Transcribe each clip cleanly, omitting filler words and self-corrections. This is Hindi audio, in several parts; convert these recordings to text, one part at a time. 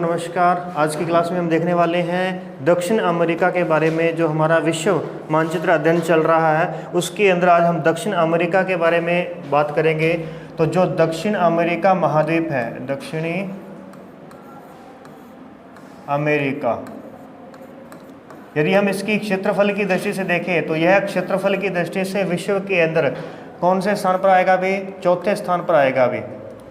नमस्कार। आज की क्लास में हम देखने वाले हैं दक्षिण अमेरिका के बारे में। जो हमारा विश्व मानचित्र अध्ययन चल रहा है उसके अंदर आज हम दक्षिण अमेरिका के बारे में बात करेंगे। तो जो दक्षिण अमेरिका महाद्वीप है, दक्षिणी अमेरिका, यदि हम इसकी क्षेत्रफल की दृष्टि से देखें तो यह क्षेत्रफल की दृष्टि से विश्व के अंदर कौन से स्थान पर आएगा भी? चौथे स्थान पर आएगा भी।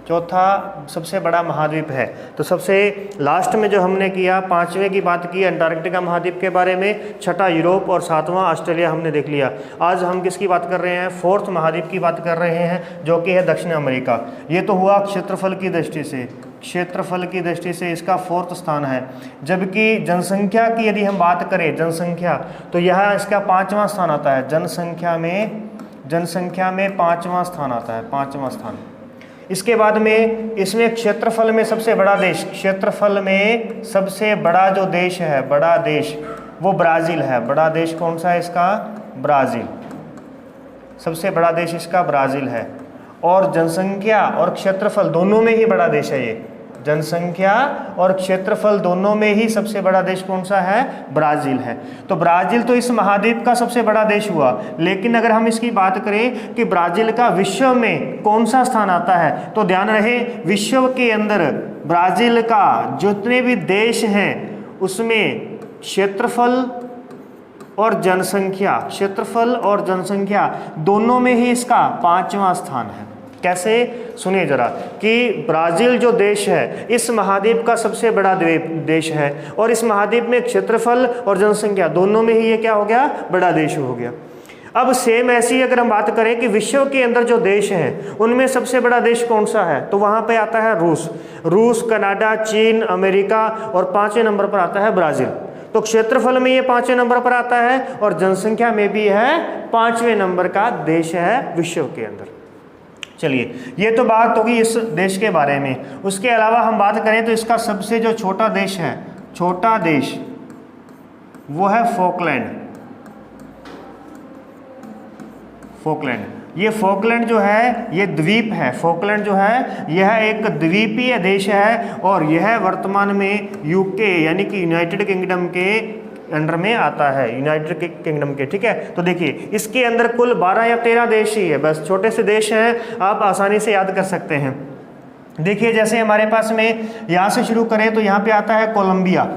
चौथा सबसे बड़ा महाद्वीप है। तो सबसे लास्ट में जो हमने किया, पांचवें की बात की अंटार्कटिका महाद्वीप के बारे में, छठा यूरोप और सातवां ऑस्ट्रेलिया हमने देख लिया। आज हम किसकी बात कर रहे हैं? फोर्थ महाद्वीप की बात कर रहे हैं, जो कि है दक्षिण अमेरिका। ये तो हुआ क्षेत्रफल की दृष्टि से, क्षेत्रफल की दृष्टि से इसका फोर्थ स्थान है। जबकि जनसंख्या की यदि हम बात करें, जनसंख्या, तो यह इसका पांचवां स्थान आता है। जनसंख्या में पांचवां स्थान आता है, पांचवां स्थान। इसके बाद में इसमें क्षेत्रफल में सबसे बड़ा देश, क्षेत्रफल में सबसे बड़ा जो देश है, बड़ा देश, वो ब्राज़ील है। बड़ा देश कौन सा है इसका? ब्राज़ील। सबसे बड़ा देश इसका ब्राज़ील है। और जनसंख्या और क्षेत्रफल दोनों में ही बड़ा देश है ये। जनसंख्या और क्षेत्रफल दोनों में ही सबसे बड़ा देश कौन सा है? ब्राज़ील है। तो ब्राज़ील तो इस महाद्वीप का सबसे बड़ा देश हुआ। लेकिन अगर हम इसकी बात करें कि ब्राज़ील का विश्व में कौन सा स्थान आता है, तो ध्यान रहे विश्व के अंदर ब्राज़ील का जितने भी देश हैं उसमें क्षेत्रफल और जनसंख्या, क्षेत्रफल और जनसंख्या दोनों में ही इसका पांचवां स्थान है। कैसे? सुनिए जरा कि ब्राज़ील जो देश है इस महाद्वीप का सबसे बड़ा देश है, और इस महाद्वीप में क्षेत्रफल और जनसंख्या दोनों में ही ये क्या हो गया? बड़ा देश हो गया। अब सेम ऐसी अगर हम बात करें कि विश्व के अंदर जो देश हैं उनमें सबसे बड़ा देश कौन सा है, तो वहाँ पे आता है रूस, कनाडा, चीन, अमेरिका, और पाँचवें नंबर पर आता है ब्राज़ील। तो क्षेत्रफल में ये पाँचवें नंबर पर आता है और जनसंख्या में भी है पाँचवें नंबर का देश है विश्व के अंदर। चलिए, ये तो बात होगी इस देश के बारे में। उसके अलावा हम बात करें तो इसका सबसे जो छोटा देश है, छोटा देश, वो है फॉकलैंड। ये फॉकलैंड जो है ये द्वीप है। फॉकलैंड जो है यह एक द्वीपीय देश है, और यह वर्तमान में यूके यानी कि यूनाइटेड किंगडम के अंडर में आता है, यूनाइटेड किंगडम के। ठीक है, तो देखिए इसके अंदर कुल 12 या 13 देश ही है, बस छोटे से देश हैं, आप आसानी से याद कर सकते हैं। देखिए जैसे हमारे पास में यहाँ से शुरू करें तो यहाँ पे आता है कोलंबिया,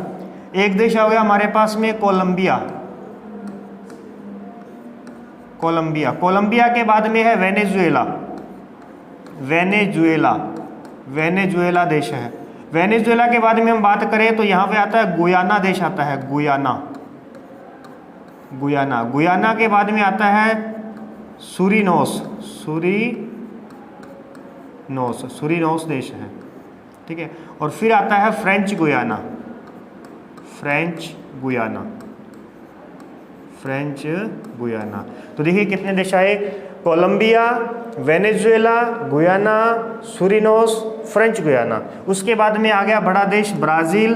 एक देश आ गया हमारे पास में कोलंबिया। कोलंबिया के बाद में है वेनेजुएला देश है। वेनेजुएला के बाद में हम बात करें तो यहाँ पे आता है गुयाना देश आता है, गुयाना के बाद में आता है सूरीनोस देश है। ठीक है, और फिर आता है फ्रेंच गुयाना। तो देखिए कितने देश आए? Colombia, Venezuela, Guyana, Suriname, French Guiana. उसके बाद में आ गया बड़ा देश ब्राज़ील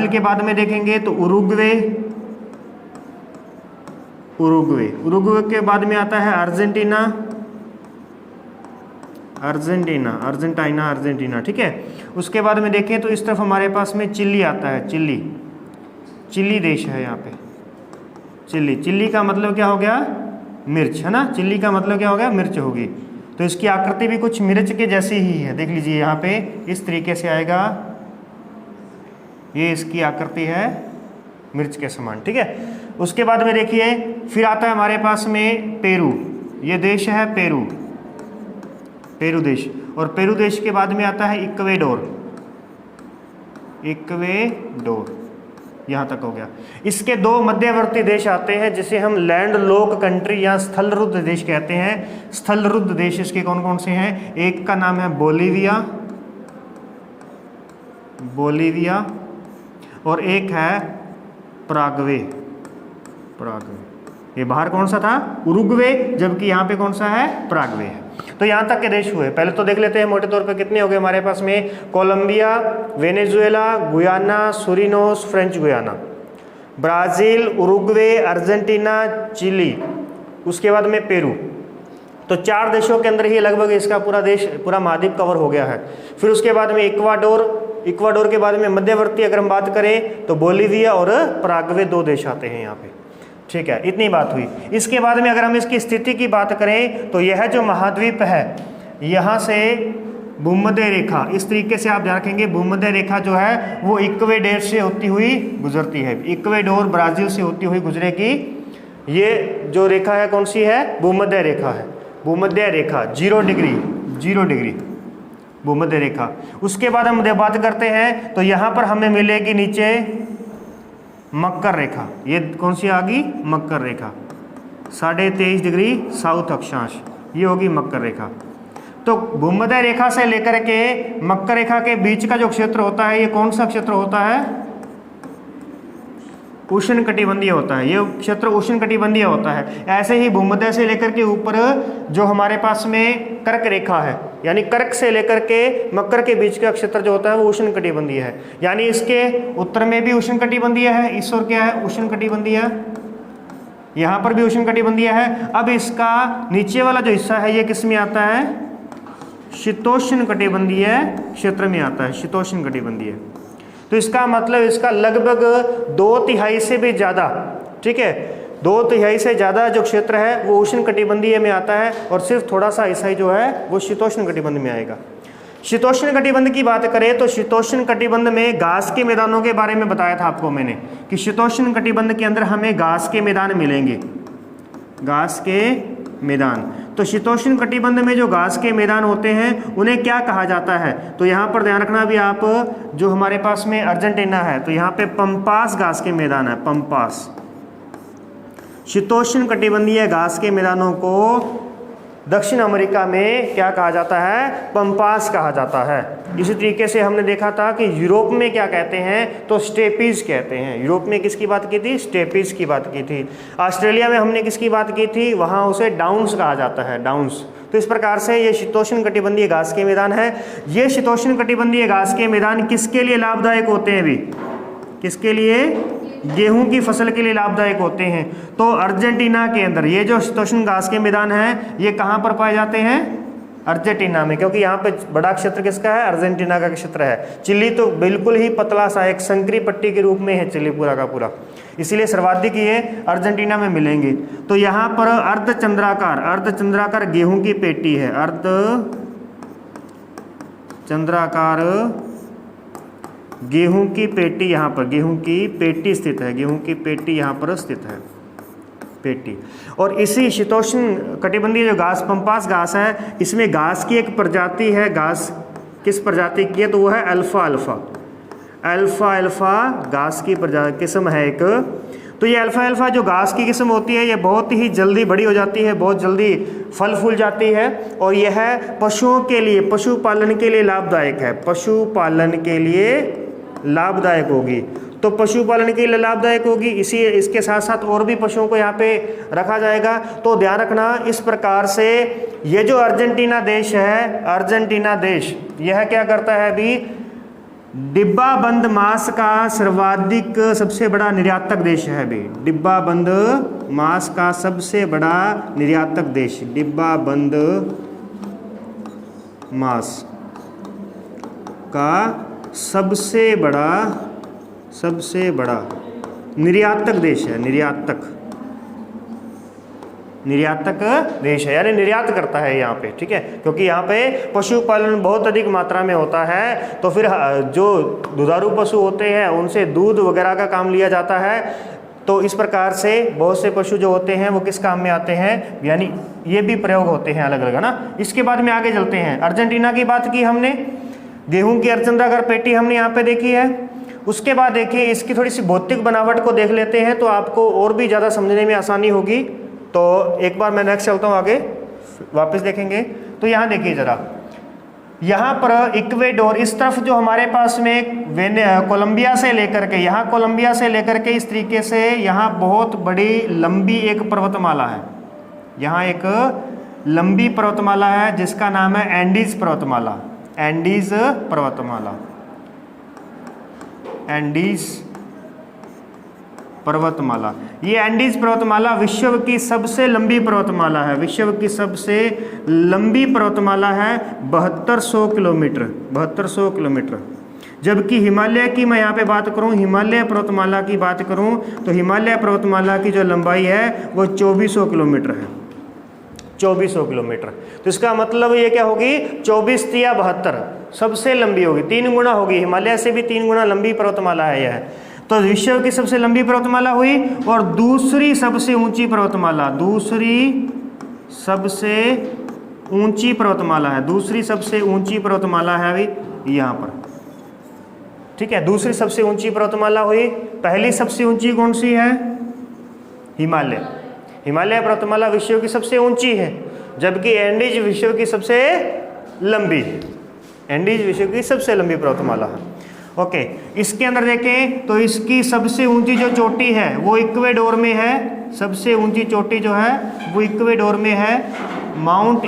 के बाद में देखेंगे तो उरुग्वे के बाद में आता है अर्जेंटीना। ठीक है, उसके बाद में देखें तो इस तरफ हमारे पास में चिली आता है, चिली देश है यहाँ पे। चिली का मतलब क्या हो गया? मिर्च, है ना। चिली का मतलब क्या हो गया? मिर्च होगी। तो इसकी आकृति भी कुछ मिर्च के जैसी ही है। देख लीजिए यहाँ पे इस तरीके से आएगा, ये इसकी आकृति है मिर्च के समान। ठीक है, उसके बाद में देखिए फिर आता है हमारे पास में पेरू, ये देश है पेरू देश। और पेरू देश के बाद में आता है इक्वेडोर, यहाँ तक हो गया। इसके दो मध्यवर्ती देश आते हैं जिसे हम लैंड लॉक कंट्री या स्थलरुद्ध देश कहते हैं। स्थलरुद्ध देश इसके कौन कौन से हैं? एक का नाम है बोलीविया, और एक है पराग्वे। ये बाहर कौन सा था? उरुग्वे, जबकि यहाँ पे कौन सा है? पराग्वे है। तो यहाँ तक के देश हुए। पहले तो देख लेते हैं मोटे तौर पे कितने हो गए हमारे पास में। Colombia, Venezuela, Guyana, Suriname, French Guiana, Brazil, Uruguay, Argentina, Chile, उसके बाद में पेरू। तो 4 देशों के अंदर ही लगभग इसका पूरा देश, पूरा महाद्वीप कवर हो गया है। फिर उसके बाद में इक्वाडोर के बाद में मध्यवर्ती अगर हम बात करें तो बोलीविया और पराग्वे 2 देश आते हैं यहाँ पे। ठीक है, इतनी बात हुई। इसके बाद में अगर हम इसकी स्थिति की बात करें तो यह जो महाद्वीप है, यहाँ से भूमध्य रेखा, इस तरीके से आप ध्यान रखेंगे, भूमध्य रेखा जो है वो इक्वेडोर से होती हुई गुजरती है, इक्वेडोर ब्राजील से होती हुई गुजरेगी। ये जो रेखा है कौन सी है? भूमध्य रेखा है, भूमध्य रेखा 0 डिग्री भूमध्य रेखा। उसके बाद हम बात करते हैं तो यहाँ पर हमें मिलेगी नीचे मकर रेखा। ये कौन सी आ गई? मकर रेखा, 23.5 डिग्री साउथ अक्षांश, ये होगी मकर रेखा। तो भूमध्य रेखा से लेकर के मकर रेखा के बीच का जो क्षेत्र होता है, ये कौन सा क्षेत्र होता है? उष्णकटिबंधीय होता है। ये क्षेत्र उष्णकटिबंधीय होता है। ऐसे ही भूमध्य से लेकर के ऊपर जो हमारे पास में कर्क रेखा है, यानी कर्क से लेकर के मकर के बीच का क्षेत्र जो होता है वो उष्णकटिबंधीय है। यानी इसके उत्तर में भी उष्णकटिबंधीय है, इस ओर क्या है? उष्णकटिबंधीय, यहाँ पर भी उष्णकटिबंधीय है। अब इसका नीचे वाला जो हिस्सा है ये किस में आता है? शीतोष्ण कटिबंधीय क्षेत्र में आता है, शीतोष्ण कटिबंधीय। तो इसका मतलब इसका लगभग 2/3 से भी ज़्यादा, ठीक है, 2/3 से ज़्यादा जो क्षेत्र है वो उष्ण कटिबंधीय में आता है और सिर्फ थोड़ा सा हिस्सा ही जो है वो शीतोष्ण कटिबंध में आएगा। शीतोष्ण कटिबंध की बात करें तो शीतोष्ण कटिबंध में घास के मैदानों के बारे में बताया था आपको मैंने कि शीतोष्ण कटिबंध के अंदर हमें घास के मैदान मिलेंगे, घास के मैदान। तो शीतोष्ण कटिबंध में जो घास के मैदान होते हैं उन्हें क्या कहा जाता है? तो यहाँ पर ध्यान रखना भी आप, जो हमारे पास में अर्जेंटीना है तो यहाँ पे पंपास घास के मैदान है, पंपास। शीतोष्ण कटिबंधीय घास के मैदानों को दक्षिण अमेरिका में क्या कहा जाता है? पंपास कहा जाता है। इसी तरीके से हमने देखा था कि यूरोप में क्या कहते हैं? तो स्टेपीज कहते हैं। यूरोप में किसकी बात की थी? स्टेपीज की बात की थी। ऑस्ट्रेलिया में हमने किसकी बात की थी? वहाँ उसे डाउन्स कहा जाता है, डाउन्स। तो इस प्रकार से ये शीतोष्ण कटिबंधीय घास के मैदान है। ये शीतोष्ण कटिबंधीय घास के मैदान किसके लिए लाभदायक होते हैं? भी किसके लिए? गेहूं की फसल के लिए लाभदायक होते हैं। तो अर्जेंटीना के अंदर ये जो शीतोष्ण घास के मैदान है ये कहाँ पर पाए जाते हैं? अर्जेंटीना में, क्योंकि यहाँ पे बड़ा क्षेत्र किसका है? अर्जेंटीना का क्षेत्र है। चिली तो बिल्कुल ही पतला सा एक संकरी पट्टी के रूप में है चिली पूरा का पूरा, इसीलिए सर्वाधिक ये अर्जेंटीना में मिलेंगे। तो यहाँ पर अर्धचंद्राकार गेहूं की पेटी है, अर्धचंद्राकार गेहूं की पेटी, यहाँ पर गेहूं की पेटी स्थित है, गेहूं की पेटी यहाँ पर स्थित है, पेटी। और इसी शीतोष्ण कटिबंधीय जो घास, पंपास घास है, इसमें घास की एक प्रजाति है। घास किस प्रजाति की है? तो वो है अल्फा अल्फा घास की किस्म है एक। तो ये अल्फा जो घास की किस्म होती है ये बहुत ही जल्दी बड़ी हो जाती है, बहुत जल्दी फल फूल जाती है और यह पशुओं के लिए, पशुपालन के लिए लाभदायक है, पशुपालन के लिए लाभदायक होगी। तो पशुपालन के लिए लाभदायक होगी, इसके साथ साथ और भी पशुओं को यहाँ पे रखा जाएगा। तो ध्यान रखना, इस प्रकार से ये जो अर्जेंटीना देश है, अर्जेंटीना देश यह क्या करता है? अभी डिब्बाबंद मांस का सर्वाधिक सबसे बड़ा निर्यातक देश है। अभी डिब्बाबंद मांस का सबसे बड़ा निर्यातक देश, डिब्बाबंद मांस का सबसे बड़ा निर्यातक देश है, निर्यातक देश है, यानी निर्यात करता है यहाँ पे, ठीक है। क्योंकि यहाँ पे पशुपालन बहुत अधिक मात्रा में होता है, तो फिर जो दुधारू पशु होते हैं उनसे दूध वगैरह का काम लिया जाता है। तो इस प्रकार से बहुत से पशु जो होते हैं वो किस काम में आते हैं, यानी ये भी प्रयोग होते हैं अलग अलग, है ना। इसके बाद में आगे चलते हैं। अर्जेंटीना की बात की हमने, गेहूं की अर्धचंद्राकार पेटी हमने यहाँ पे देखी है। उसके बाद देखिए इसकी थोड़ी सी भौतिक बनावट को देख लेते हैं तो आपको और भी ज़्यादा समझने में आसानी होगी। तो एक बार मैं नेक्स्ट चलता हूँ आगे, वापस देखेंगे। तो यहाँ देखिए ज़रा, यहाँ पर इक्वेडोर, इस तरफ जो हमारे पास में कोलंबिया से लेकर के, यहाँ कोलंबिया से लेकर के इस तरीके से यहाँ बहुत बड़ी लंबी एक पर्वतमाला है। यहाँ एक लंबी पर्वतमाला है जिसका नाम है एंडीज पर्वतमाला, एंडीज पर्वतमाला, एंडीज पर्वतमाला। ये एंडीज पर्वतमाला विश्व की सबसे लंबी पर्वतमाला है, विश्व की सबसे लंबी पर्वतमाला है 7200 किलोमीटर, 7200 किलोमीटर। जबकि हिमालय की मैं यहाँ पे बात करूँ, हिमालय पर्वतमाला की बात करूँ तो हिमालय पर्वतमाला की जो लंबाई है वो 2400 किलोमीटर है, 2400 किलोमीटर। तो इसका मतलब ये क्या होगी, 24 या 72 सबसे लंबी होगी, 3 गुना होगी, हिमालय से भी 3 गुना लंबी पर्वतमाला है यह। तो विश्व की सबसे लंबी पर्वतमाला हुई। और दूसरी सबसे ऊंची पर्वतमाला, दूसरी सबसे ऊंची पर्वतमाला है, दूसरी सबसे ऊंची पर्वतमाला है अभी यहाँ पर, ठीक है। दूसरी सबसे ऊंची पर्वतमाला हुई। पहली सबसे ऊंची कौन सी है, हिमालय, हिमालय पर्वतमाला विश्व की सबसे ऊंची है, जबकि एंडीज विश्व की सबसे लंबी है, एंडीज विश्व की सबसे लंबी पर्वतमाला है। ओके, इसके अंदर देखें तो इसकी सबसे ऊंची जो चोटी है वो इक्वेडोर में है, सबसे ऊंची चोटी जो है वो इक्वेडोर में है, Mount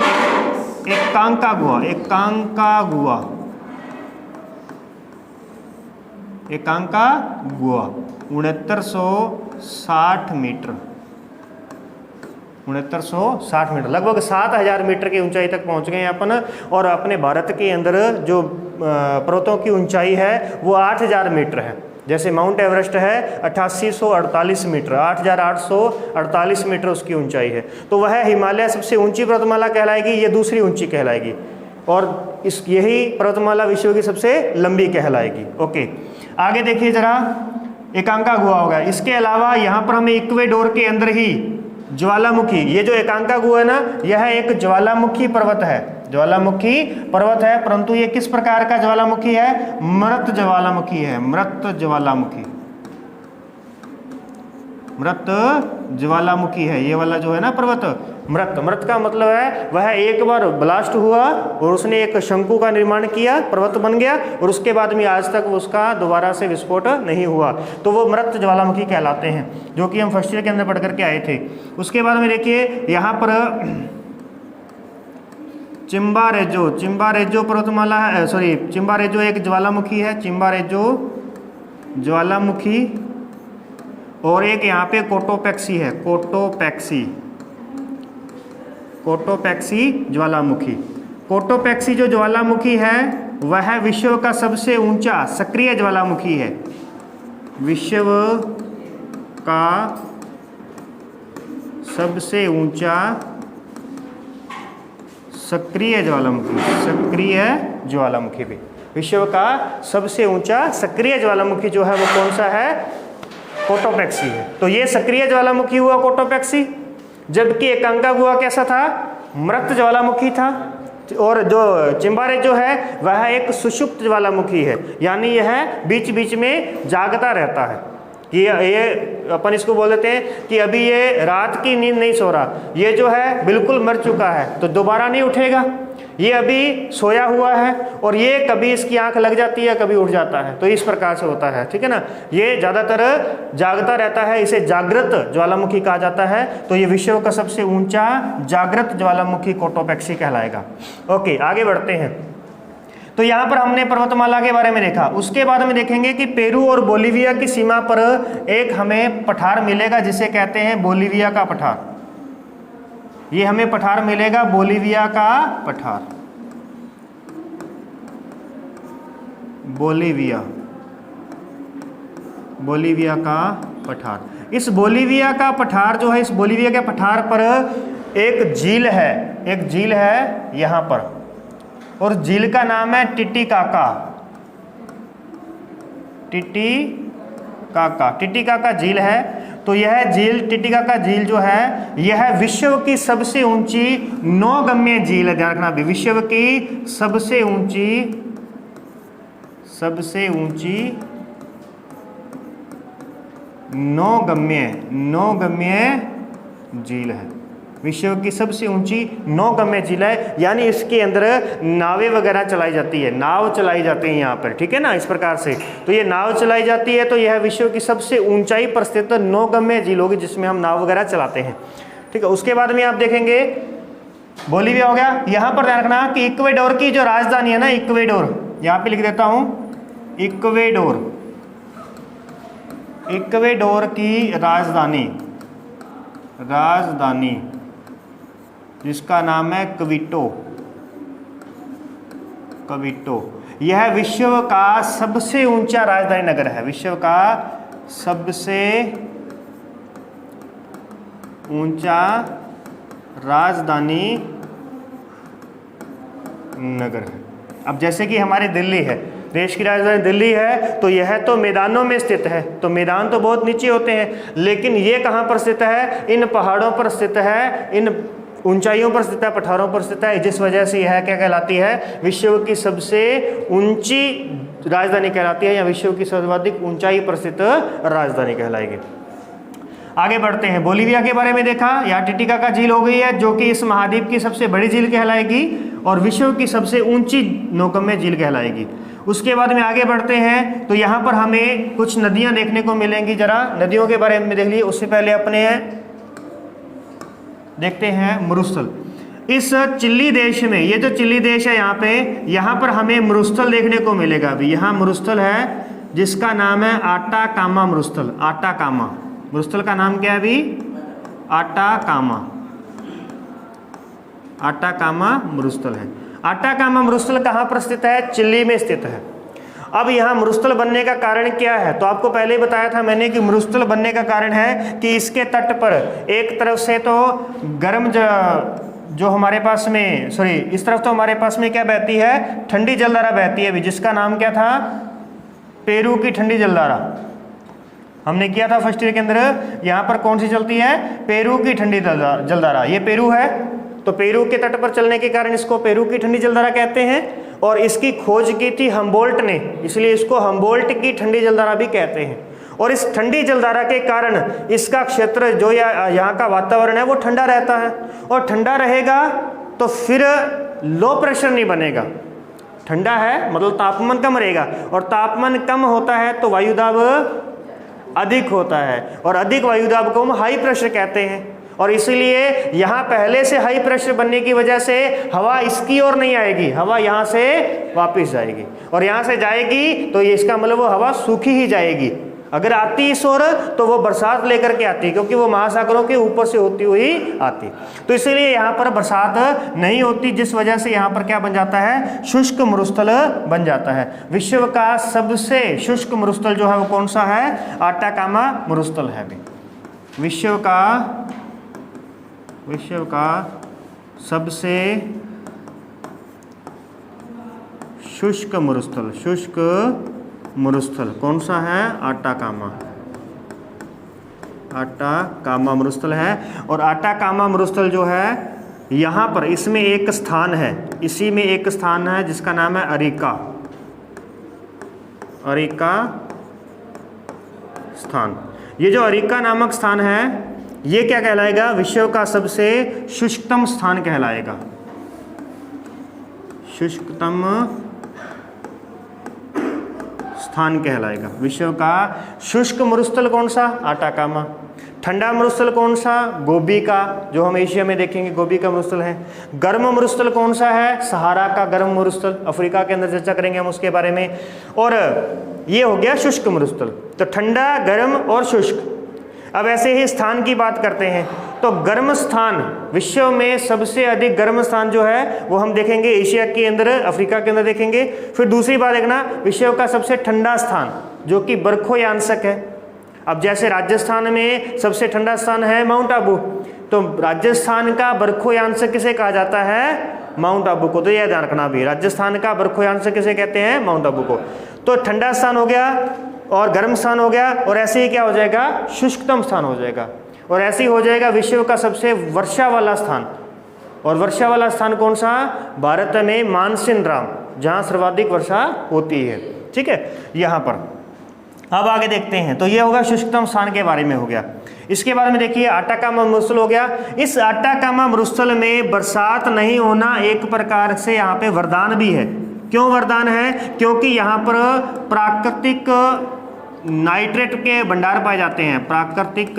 Aconcagua, Aconcagua, Aconcagua 6960 metre, 6960 metre, लगभग 7000 मीटर की ऊंचाई तक पहुंच गए हैं अपन। और अपने भारत के अंदर जो पर्वतों की ऊंचाई है वो 8000 मीटर है। जैसे माउंट एवरेस्ट है 8848 मीटर, 8848 मीटर उसकी ऊंचाई है। तो वह हिमालय सबसे ऊंची पर्वतमाला कहलाएगी, ये दूसरी ऊंची कहलाएगी, और इस यही पर्वतमाला विश्व की सबसे लंबी कहलाएगी। ओके, आगे देखिए जरा, एकांकागुआ होगा। इसके अलावा यहाँ पर हमें इक्वेडोर के अंदर ही ज्वालामुखी, ये जो एकांकागुआ है ना, यह एक ज्वालामुखी पर्वत है, ज्वालामुखी पर्वत है, परंतु ये किस प्रकार का ज्वालामुखी है, मृत ज्वालामुखी है, मृत ज्वालामुखी, मृत ज्वालामुखी है ये वाला जो है ना पर्वत। मृत, मृत का मतलब है वह एक बार ब्लास्ट हुआ और उसने एक शंकु का निर्माण किया, पर्वत बन गया, और उसके बाद में आज तक उसका दोबारा से विस्फोट नहीं हुआ, तो वो मृत ज्वालामुखी कहलाते हैं, जो कि हम फर्स्ट ईयर के अंदर पढ़ करके आए थे। उसके बाद में देखिए यहाँ पर चिम्बारेजो, चिम्बारेजो पर्वतमाला है, सॉरी चिम्बारेजो एक ज्वालामुखी है, चिम्बारेजो ज्वालामुखी, और एक यहाँ पे कोटोपैक्सी है, कोटोपैक्सी, कोटोपैक्सी ज्वालामुखी। कोटोपैक्सी जो ज्वालामुखी है वह विश्व का सबसे ऊंचा सक्रिय ज्वालामुखी है, विश्व का सबसे ऊंचा सक्रिय ज्वालामुखी, सक्रिय ज्वालामुखी भी विश्व का सबसे ऊंचा सक्रिय ज्वालामुखी जो है वो कौन सा है, कोटोपैक्सी है। तो ये सक्रिय ज्वालामुखी हुआ कोटोपैक्सी, जबकि एकांकागुआ कैसा था, मृत ज्वालामुखी था, और जो चिम्बारेजो है वह एक सुषुप्त ज्वालामुखी है, यानी यह बीच बीच में जागता रहता है। ये अपन इसको बोल देते हैं कि अभी ये रात की नींद नहीं सो रहा, ये जो है बिल्कुल मर चुका है तो दोबारा नहीं उठेगा, ये अभी सोया हुआ है, और ये कभी इसकी आंख लग जाती है कभी उठ जाता है, तो इस प्रकार से होता है, ठीक है ना। ये ज़्यादातर जागता रहता है, इसे जागृत ज्वालामुखी कहा जाता है। तो ये विश्व का सबसे ऊंचा जागृत ज्वालामुखी कोटोपैक्सी कहलाएगा। ओके, आगे बढ़ते हैं। तो यहाँ पर हमने पर्वतमाला के बारे में देखा। उसके बाद में देखेंगे कि पेरू और बोलीविया की सीमा पर एक हमें पठार मिलेगा जिसे कहते हैं बोलीविया का पठार। ये हमें पठार मिलेगा बोलीविया का पठार, बोलीविया, बोलीविया का पठार। इस बोलीविया का पठार जो है, इस बोलीविया के पठार पर एक झील है, एक झील है यहाँ पर, और झील का नाम है टिटिकाका, टिटिकाका, टिटिकाका झील है। तो यह झील टिटिकाका झील जो है यह विश्व की सबसे ऊंची नौगम्य झील है, ध्यान रखना भी, विश्व की सबसे ऊंची, सबसे ऊंची नौगम्य, नौगम्य झील है, विश्व की सबसे ऊंची नौगम्य झील है, यानी इसके अंदर नावें वगैरह चलाई जाती है, नाव चलाई जाती है यहाँ पर, ठीक है ना, इस प्रकार से। तो ये नाव चलाई जाती है, तो यह विश्व की सबसे ऊंचाई पर स्थित नौगम्य झील होगी जिसमें हम नाव वगैरह चलाते हैं, ठीक है। उसके बाद में आप देखेंगे बोलीविया हो गया। यहाँ पर ध्यान रखना कि इक्वेडोर की जो राजधानी है ना, इक्वेडोर, यहाँ पे लिख देता हूँ, इक्वेडोर, इक्वेडोर की राजधानी जिसका नाम है क्विटो। यह विश्व का सबसे ऊंचा राजधानी नगर है, विश्व का सबसे ऊंचा राजधानी नगर है। अब जैसे कि हमारी दिल्ली है, देश की राजधानी दिल्ली है, तो यह तो मैदानों में स्थित है, तो मैदान तो बहुत नीचे होते हैं, लेकिन ये कहाँ पर स्थित है? इन पहाड़ों पर स्थित है, इन ऊंचाइयों पर स्थित है, पठारों पर स्थित है, जिस वजह से यह क्या कहलाती है? विश्व की सबसे ऊंची राजधानी कहलाती है, या विश्व की सर्वाधिक ऊंचाई पर स्थित राजधानी कहलाएगी। आगे बढ़ते हैं। बोलीविया के बारे में देखा, यहाँ टिटिकाका झील हो गई है, जो कि इस महाद्वीप की सबसे बड़ी झील कहलाएगी और विश्व की सबसे ऊंची नौकम्य झील कहलाएगी। उसके बाद में आगे बढ़ते हैं तो यहाँ पर हमें कुछ नदियाँ देखने को मिलेंगी। जरा नदियों के बारे में देख लीजिए। उससे पहले अपने देखते हैं मरुस्थल। इस चिली देश में, ये जो चिली देश है यहाँ पर हमें मरुस्थल देखने को मिलेगा। अभी यहाँ मरुस्थल है जिसका नाम है आटाकामा मरुस्थल। आटाकामा मरुस्थल का नाम क्या है अभी? आटाकामा मरुस्थल है। आटाकामा मरुस्थल कहाँ पर स्थित है? चिली में स्थित है। अब यहाँ मरुस्थल बनने का कारण क्या है? तो आपको पहले ही बताया था मैंने कि मरुस्थल बनने का कारण है कि इसके तट पर एक तरफ से तो गर्म जो हमारे पास में, सॉरी, इस तरफ तो हमारे पास में क्या बहती है? ठंडी जलधारा बहती है अभी, जिसका नाम क्या था? पेरू की ठंडी जलधारा। हमने किया था फर्स्ट ईयर के अंदर। यहाँ पर कौन सी चलती है? पेरू की ठंडी जलधारा। ये पेरू है, तो पेरू के तट पर चलने के कारण इसको पेरू की ठंडी जलधारा कहते हैं। और इसकी खोज की थी हम्बोल्ट ने, इसलिए इसको हम्बोल्ट की ठंडी जलधारा भी कहते हैं। और इस ठंडी जलधारा के कारण इसका क्षेत्र जो यहाँ का वातावरण है वो ठंडा रहता है, और ठंडा रहेगा तो फिर लो प्रेशर नहीं बनेगा। ठंडा है मतलब तापमान कम रहेगा, और तापमान कम होता है तो वायुदाब अधिक होता है, और अधिक वायुदाब को हम हाई प्रेशर कहते हैं। और इसीलिए यहाँ पहले से हाई प्रेशर बनने की वजह से हवा इसकी ओर नहीं आएगी, हवा यहाँ से वापस जाएगी, और यहाँ से जाएगी तो ये इसका मतलब वो हवा सूखी ही जाएगी। अगर आती इस ओर तो वो बरसात लेकर के आती, क्योंकि वो महासागरों के ऊपर से होती हुई आती। तो इसीलिए यहाँ पर बरसात नहीं होती, जिस वजह से यहाँ पर क्या बन जाता है? शुष्क मरुस्थल बन जाता है। विश्व का सबसे शुष्क मरुस्थल जो है वो कौन सा है? आटाकामा मरुस्थल है। विश्व का सबसे शुष्क मरुस्थल कौन सा है? आटाकामा मरुस्थल है। और आटाकामा मरुस्थल जो है यहाँ पर, इसमें एक स्थान है, इसी में एक स्थान है जिसका नाम है अरिका स्थान। ये जो अरिका नामक स्थान है ये क्या कहलाएगा? विश्व का सबसे शुष्कतम स्थान कहलाएगा। शुष्कतम स्थान कहलाएगा। विश्व का शुष्क मरुस्थल कौन सा? आटाकामा। ठंडा मरुस्थल कौन सा? गोबी का, जो हम एशिया में देखेंगे गोबी का मरुस्थल है। गर्म मरुस्थल कौन सा है? सहारा का गर्म मरुस्थल, अफ्रीका के अंदर चर्चा करेंगे हम उसके बारे में। और ये हो गया शुष्क मरुस्थल। तो ठंडा, गर्म और शुष्क। अब ऐसे ही स्थान की बात करते हैं तो गर्म स्थान, विश्व में सबसे अधिक गर्म स्थान जो है वो हम देखेंगे एशिया के अंदर, अफ्रीका के अंदर देखेंगे। फिर दूसरी बात देखना, विश्व का सबसे ठंडा स्थान जो कि बर्फोयांशक है। अब जैसे राजस्थान में सबसे ठंडा स्थान है माउंट आबू, तो राजस्थान का बर्फोयांशक किसे कहा जाता है? माउंट आबू को। तो यह ध्यान रखना भी, राजस्थान का बर्फोयांशक किसे कहते हैं? माउंट आबू को। तो ठंडा स्थान हो गया और गर्म स्थान हो गया, और ऐसे ही क्या हो जाएगा? शुष्कतम स्थान हो जाएगा। और ऐसे ही हो जाएगा विश्व का सबसे वर्षा वाला स्थान। और वर्षा वाला स्थान कौन सा? भारत में मानसिनराम, जहाँ सर्वाधिक वर्षा होती है। ठीक है, यहाँ पर। अब आगे देखते हैं, तो ये होगा शुष्कतम स्थान के बारे में हो गया। इसके बारे में देखिए आटाकामा मरुस्थल हो गया। इस आटाकामा मरुस्थल में बरसात नहीं होना एक प्रकार से यहाँ पे वरदान भी है। क्यों वरदान है? क्योंकि यहाँ पर प्राकृतिक नाइट्रेट के भंडार पाए जाते हैं। प्राकृतिक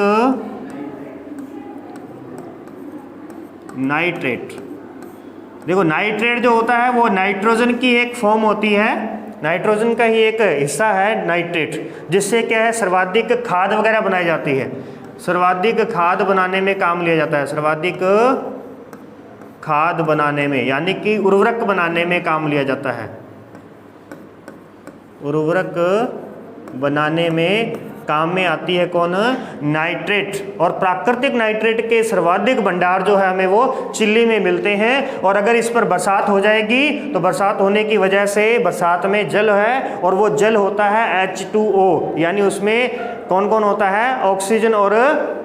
नाइट्रेट, देखो नाइट्रेट जो होता है वो नाइट्रोजन की एक फॉर्म होती है, नाइट्रोजन का ही एक हिस्सा है नाइट्रेट, जिससे क्या है सर्वाधिक खाद वगैरह बनाई जाती है, सर्वाधिक खाद बनाने में काम लिया जाता है, सर्वाधिक खाद बनाने में यानी कि उर्वरक बनाने में काम लिया जाता है, उर्वरक बनाने में काम में आती है कौन, नाइट्रेट। और प्राकृतिक नाइट्रेट के सर्वाधिक भंडार जो है हमें वो चिल्ली में मिलते हैं। और अगर इस पर बरसात हो जाएगी तो बरसात होने की वजह से बरसात में जल है और वो जल होता है H2O, यानी उसमें कौन कौन होता है, ऑक्सीजन और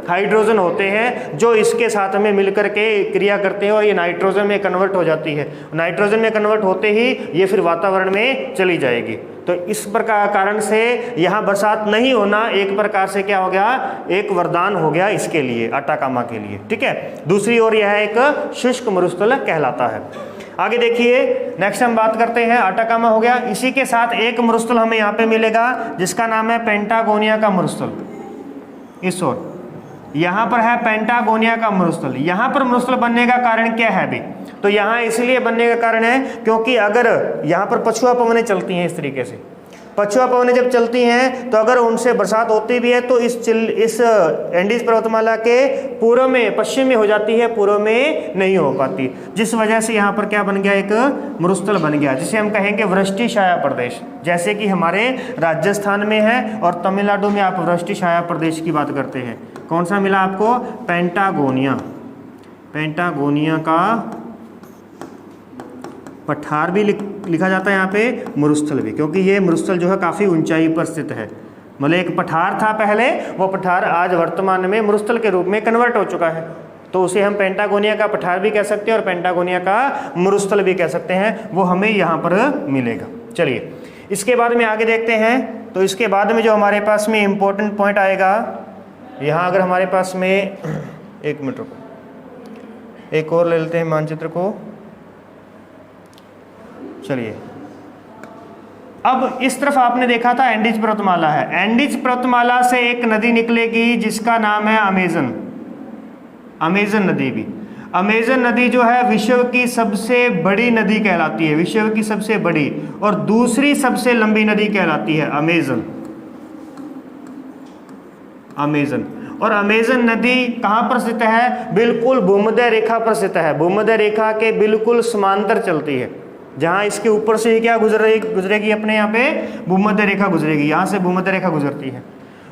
हाइड्रोजन होते हैं, जो इसके साथ में मिलकर के क्रिया करते हैं और ये नाइट्रोजन में कन्वर्ट हो जाती है। नाइट्रोजन में कन्वर्ट होते ही ये फिर वातावरण में चली जाएगी। तो इस प्रकार कारण से यहाँ बरसात नहीं होना एक प्रकार से क्या हो गया, एक वरदान हो गया इसके लिए, अटाकामा के लिए, ठीक है। दूसरी ओर यह एक शुष्क मरुस्थल कहलाता है। आगे देखिए, नेक्स्ट हम बात करते हैं, अटाकामा हो गया। इसी के साथ एक मरुस्थल हमें यहाँ पे मिलेगा जिसका नाम है पेंटागोनिया का मरुस्थल। इस ओर यहाँ पर है पेंटागोनिया का मरुस्थल। यहाँ पर मरुस्थल बनने का कारण क्या है अभी, तो यहाँ इसलिए बनने का कारण है क्योंकि अगर यहाँ पर पछुआ पवनें चलती हैं, इस तरीके से पछुआ पवनें जब चलती हैं तो अगर उनसे बरसात होती भी है तो इस एंडीज पर्वतमाला के पूर्व में, पश्चिम में हो जाती है, पूर्व में नहीं हो पाती, जिस वजह से यहाँ पर क्या बन गया, एक मरुस्थल बन गया जिसे हम कहेंगे वृष्टि छाया प्रदेश। जैसे कि हमारे राजस्थान में है और तमिलनाडु में आप वृष्टि छाया प्रदेश की बात करते हैं। कौन सा मिला आपको, पेंटागोनिया। पेंटागोनिया का पठार भी लिखा जाता है यहाँ पे, मरुस्थल भी, क्योंकि ये मरुस्थल जो है काफ़ी ऊंचाई पर स्थित है। मतलब एक पठार था पहले, वो पठार आज वर्तमान में मरुस्थल के रूप में कन्वर्ट हो चुका है, तो उसे हम पेंटागोनिया का पठार भी कह सकते हैं और पेंटागोनिया का मरुस्थल भी कह सकते हैं। वो हमें यहाँ पर मिलेगा। चलिए इसके बाद में आगे देखते हैं। तो इसके बाद में जो हमारे पास में इम्पोर्टेंट पॉइंट आएगा, यहाँ अगर हमारे पास में, एक मिनट रुको, एक और ले लेते हैं मानचित्र को। चलिए, अब इस तरफ आपने देखा था एंडीज पर्वतमाला है, एंडीज पर्वतमाला से एक नदी निकलेगी जिसका नाम है अमेजन। अमेजन नदी भी, अमेजन नदी जो है विश्व की सबसे बड़ी नदी कहलाती है, विश्व की सबसे बड़ी और दूसरी सबसे लंबी नदी कहलाती है अमेजन। अमेजन, और अमेजन नदी कहाँ पर स्थित है, बिल्कुल भूमध्य रेखा पर स्थित है, भूमध्य रेखा के बिल्कुल समांतर चलती है। जहाँ इसके ऊपर से ही क्या गुजरेगी अपने यहाँ पे भूमध्य रेखा गुजरेगी, यहाँ से भूमध्य रेखा गुजरती है।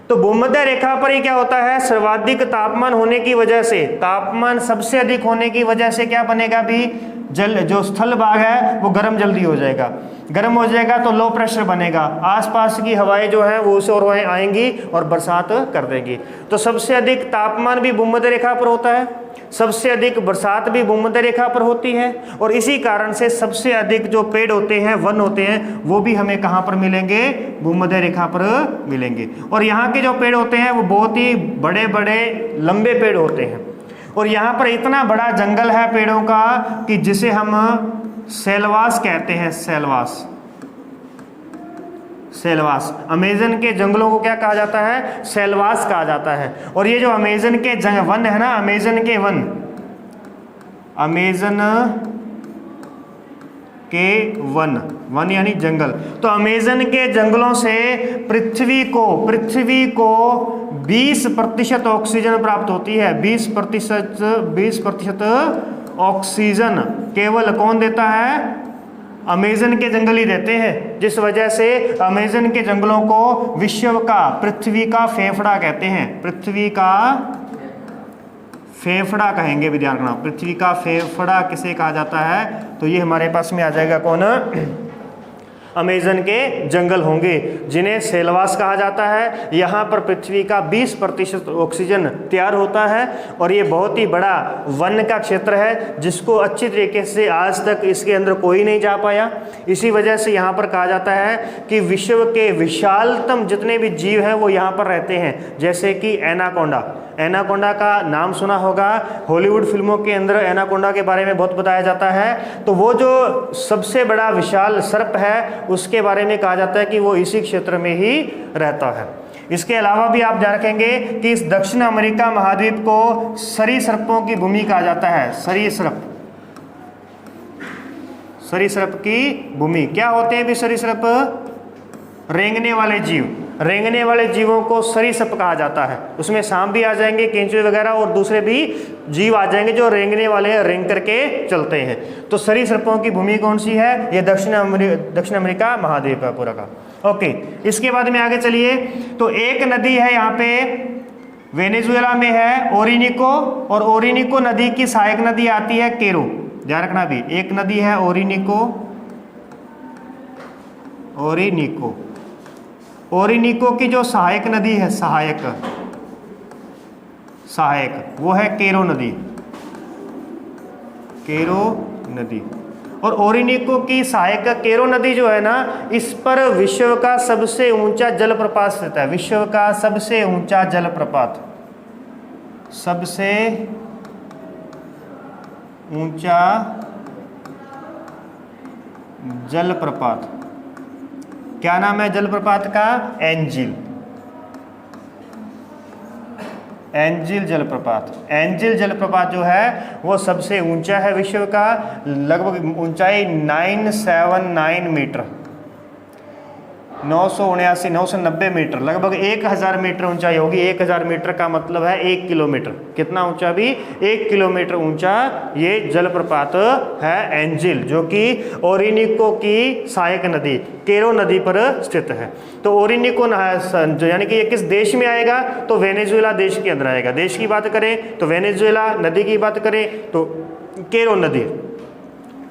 तो भूमध्य रेखा पर ही क्या होता है, सर्वाधिक तापमान होने की वजह से, तापमान सबसे अधिक होने की वजह से क्या बनेगा भी, जल जो स्थल भाग है वो गर्म जल्दी हो जाएगा, गर्म हो जाएगा तो लो प्रेशर बनेगा, आसपास की हवाएं जो है वो उस ओर आएंगी और बरसात कर देंगी। तो सबसे अधिक तापमान भी भूमध्य रेखा पर होता है, सबसे अधिक बरसात भी भूमध्य रेखा पर होती है, और इसी कारण से सबसे अधिक जो पेड़ होते हैं, वन होते हैं, वो भी हमें कहाँ पर मिलेंगे, भूमध्य रेखा पर मिलेंगे। और यहाँ के जो पेड़ होते हैं वो बहुत ही बड़े बड़े लंबे पेड़ होते हैं, और यहाँ पर इतना बड़ा जंगल है पेड़ों का कि जिसे हम सेलवास कहते हैं, सेलवास। सेलवास, अमेजन के जंगलों को क्या कहा जाता है, सेलवास कहा जाता है। और ये जो अमेजन के वन है ना, अमेजन के वन, अमेजन के वन यानी जंगल, तो अमेजन के जंगलों से पृथ्वी को 20% ऑक्सीजन प्राप्त होती है। 20% ऑक्सीजन केवल कौन देता है, अमेजन के जंगल ही देते हैं, जिस वजह से अमेजन के जंगलों को विश्व का, पृथ्वी का फेफड़ा कहते हैं। पृथ्वी का फेफड़ा कहेंगे विद्यार्थी, पृथ्वी का फेफड़ा किसे कहा जाता है, तो ये हमारे पास में आ जाएगा कौन, अमेजन के जंगल होंगे जिन्हें सेलवास कहा जाता है। यहाँ पर पृथ्वी का 20% ऑक्सीजन तैयार होता है, और ये बहुत ही बड़ा वन का क्षेत्र है जिसको अच्छी तरीके से आज तक इसके अंदर कोई नहीं जा पाया। इसी वजह से यहाँ पर कहा जाता है कि विश्व के विशालतम जितने भी जीव हैं वो यहाँ पर रहते हैं, जैसे कि एनाकोंडा। एनाकोंडा का नाम सुना होगा, हॉलीवुड फिल्मों के अंदर एनाकोंडा के बारे में बहुत बताया जाता है। तो वो जो सबसे बड़ा विशाल सर्प है उसके बारे में कहा जाता है कि वो इसी क्षेत्र में ही रहता है। इसके अलावा भी आप ध्यान रखेंगे कि इस दक्षिण अमेरिका महाद्वीप को सरीसृपों की भूमि कहा जाता है। सरीसृप, सरीसृप की भूमि। क्या होते हैं भी सरीसृप? रेंगने वाले जीव। रेंगने वाले जीवों को सरीसृप कहा जाता है। उसमें सांप भी आ जाएंगे, केंचुए वगैरह, और दूसरे भी जीव आ जाएंगे जो रेंगने वाले हैं, रेंग करके चलते हैं। तो सरीसृपों की भूमि कौन सी है? ये दक्षिण अमेरिका महाद्वीप है पूरा का। ओके, इसके बाद में आगे चलिए। तो एक नदी है यहाँ पे वेनेजुएला में है, ओरिनिको, और ओरिनिको नदी की सहायक नदी आती है केरो। ध्यान रखना भी, एक नदी है ओरिनिको, ओरिनिको। ओरिनिको की जो सहायक नदी है, सहायक वो है केरो नदी, केरो नदी। और ओरिनिको की सहायक केरो नदी जो है ना, इस पर विश्व का सबसे ऊंचा जलप्रपात स्थित है। विश्व का सबसे ऊंचा जलप्रपात, सबसे ऊंचा जलप्रपात, क्या नाम है जलप्रपात का? एंजिल, एंजिल जलप्रपात। एंजिल जलप्रपात जो है वो सबसे ऊंचा है विश्व का, लगभग ऊंचाई 979 मीटर, 990 मीटर, लगभग 1000 मीटर ऊंचाई होगी। 1000 मीटर का मतलब है 1 किलोमीटर। कितना ऊंचा भी? 1 किलोमीटर ऊंचा ये जलप्रपात है एंजिल, जो कि ओरिनिको की सहायक नदी केरो नदी पर स्थित है। तो ओरिनिको जो यानी कि ये किस देश में आएगा? तो वेनेजुएला देश के अंदर आएगा। देश की बात करें तो वेनेजुएला, नदी की बात करें तो केरो नदी।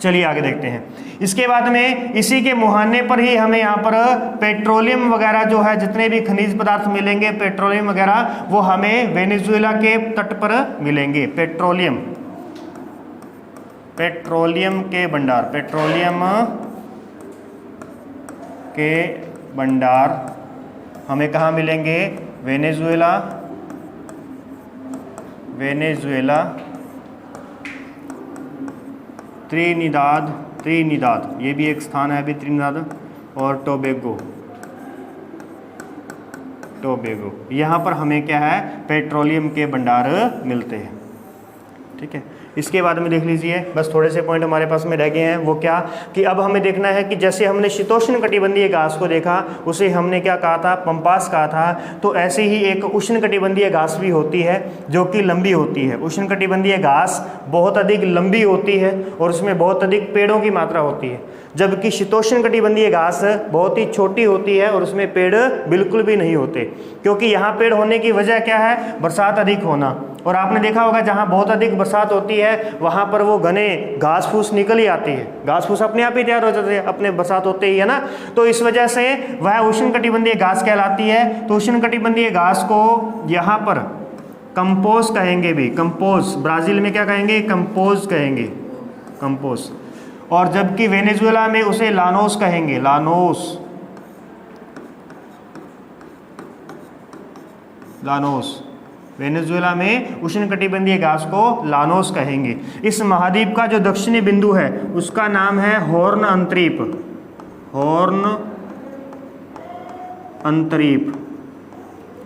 चलिए आगे देखते हैं। इसके बाद में इसी के मुहाने पर ही हमें यहाँ पर पेट्रोलियम वगैरह जो है, जितने भी खनिज पदार्थ मिलेंगे पेट्रोलियम वगैरह, वो हमें वेनेजुएला के तट पर मिलेंगे। पेट्रोलियम, पेट्रोलियम के भंडार, पेट्रोलियम के भंडार हमें कहाँ मिलेंगे? वेनेजुएला, वेनेजुएला, त्रिनिदाद, त्रिनिदाद ये भी एक स्थान है अभी, त्रिनिदाद, और टोबेगो, टोबेगो। यहाँ पर हमें क्या है? पेट्रोलियम के भंडार मिलते हैं। ठीक है, इसके बाद में देख लीजिए, बस थोड़े से पॉइंट हमारे पास में रह गए हैं। वो क्या कि अब हमें देखना है कि जैसे हमने शीतोष्ण कटिबंधीय घास को देखा, उसे हमने क्या कहा था? पंपास कहा था। तो ऐसे ही एक उष्ण कटिबंधीय घास भी होती है जो कि लंबी होती है। उष्ण कटिबंधीय घास बहुत अधिक लंबी होती है और उसमें बहुत अधिक पेड़ों की मात्रा होती है, जबकि शीतोष्ण कटिबंधीय घास बहुत ही छोटी होती है और उसमें पेड़ बिल्कुल भी नहीं होते। क्योंकि यहाँ पेड़ होने की वजह क्या है? बरसात अधिक होना। और आपने देखा होगा जहाँ बहुत अधिक बरसात होती है वहाँ पर वो घने घास फूस निकल ही आती है, घास फूस अपने आप ही तैयार हो जाते हैं अपने बरसात होते ही, है ना। तो इस वजह से वह उष्ण कटिबंधीय घास कहलाती है। तो उष्ण कटिबंधीय घास को यहाँ पर कंपोज कहेंगे भी, कंपोज। ब्राज़ील में क्या कहेंगे? कंपोज कहेंगे, कंपोज। और जबकि वेनेजुएला में उसे लानोस कहेंगे, लानोस, लानोस। वेनेजुएला में उष्णकटिबंधीय घास को लानोस कहेंगे। इस महाद्वीप का जो दक्षिणी बिंदु है उसका नाम है हॉर्न अंतरीप, हॉर्न अंतरीप,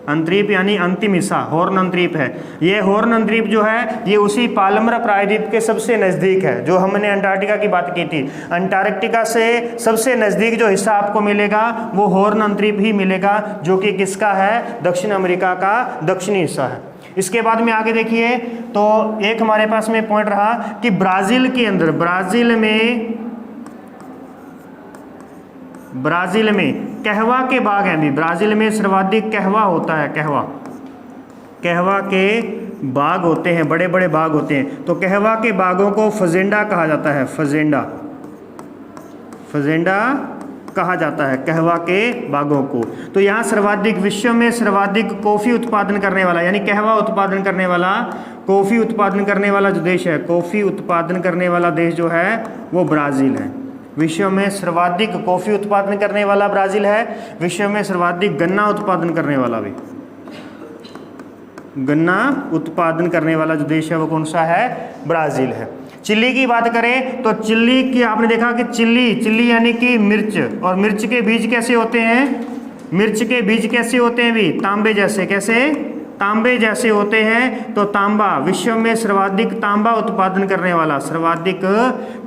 अंतरीप यानी अंतिम हिस्सा हॉर्न अंतरीप है। ये हॉर्न अंतरीप जो है ये उसी पालमरा प्रायद्वीप के सबसे नज़दीक है, जो हमने अंटार्कटिका की बात की थी। अंटार्कटिका से सबसे नज़दीक जो हिस्सा आपको मिलेगा वो हॉर्न अंतरीप ही मिलेगा, जो कि किसका है? दक्षिण अमेरिका का दक्षिणी हिस्सा है। इसके बाद में आगे देखिए, तो एक हमारे पास में पॉइंट रहा कि ब्राज़ील के अंदर, ब्राज़ील में कहवा के बाग हैं भी। ब्राज़ील में सर्वाधिक कहवा होता है, कहवा, कहवा के बाग होते हैं, बड़े बड़े बाग होते हैं। तो कहवा के बागों को फजेंडा कहा जाता है, फजेंडा, फजेंडा कहा जाता है कहवा के बागों को। तो यहाँ सर्वाधिक, विश्व में सर्वाधिक कॉफ़ी उत्पादन करने वाला, यानी कहवा उत्पादन करने वाला, कॉफ़ी उत्पादन करने वाला जो देश है, कॉफ़ी उत्पादन करने वाला देश जो है वो ब्राज़ील है। विश्व में सर्वाधिक कॉफ़ी उत्पादन करने वाला ब्राज़ील है। विश्व में सर्वाधिक गन्ना उत्पादन करने वाला भी, गन्ना उत्पादन करने वाला जो देश है वो कौन सा है? ब्राज़ील है। चिली की बात करें तो चिली की आपने देखा कि चिली यानी कि मिर्च, और मिर्च के बीज कैसे होते हैं? मिर्च के बीज कैसे होते हैं भी? तांबे जैसे। कैसे? तांबे जैसे होते हैं। तो तांबा विश्व में सर्वाधिक तांबा उत्पादन करने वाला, सर्वाधिक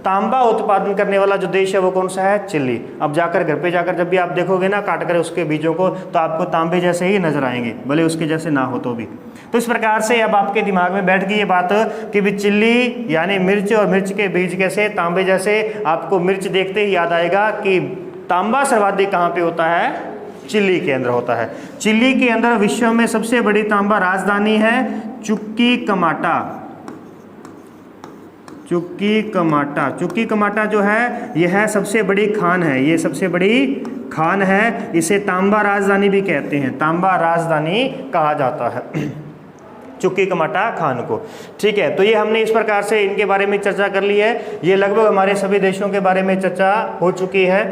तांबा उत्पादन करने वाला जो देश है वो कौन सा है? चिली। अब जाकर घर पे जाकर जब भी आप देखोगे ना काट कर उसके बीजों को, तो आपको तांबे जैसे ही नजर आएंगे, भले उसके जैसे ना हो तो भी। तो इस प्रकार से अब आपके दिमाग में बैठ गई ये बात कि भी चिल्ली यानी मिर्च और मिर्च के बीज कैसे तांबे जैसे। आपको मिर्च देखते ही याद आएगा कि तांबा सर्वाधिक कहाँ पे होता है? चिली के अंदर होता है। चिली के अंदर विश्व में सबसे बड़ी तांबा राजधानी है चुक्कीकमाटा। चुक्कीकमाटा, चुक्कीकमाटा जो है यह है सबसे बड़ी खान है, ये सबसे बड़ी खान है। इसे तांबा राजधानी भी कहते हैं, तांबा राजधानी कहा जाता है चुक्कीकमाटा खान को। ठीक है, तो ये हमने इस प्रकार से इनके बारे में चर्चा कर ली है। ये लगभग हमारे सभी देशों के बारे में चर्चा हो चुकी है,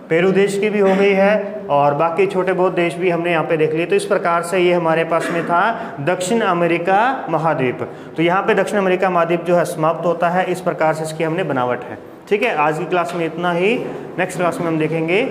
पेरू देश की भी हो गई है और बाकी छोटे बहुत देश भी हमने यहाँ पे देख लिए। तो इस प्रकार से ये हमारे पास में था दक्षिण अमेरिका महाद्वीप। तो यहाँ पे दक्षिण अमेरिका महाद्वीप जो है समाप्त होता है। इस प्रकार से इसकी हमने बनावट है। ठीक है, आज की क्लास में इतना ही। नेक्स्ट क्लास में हम देखेंगे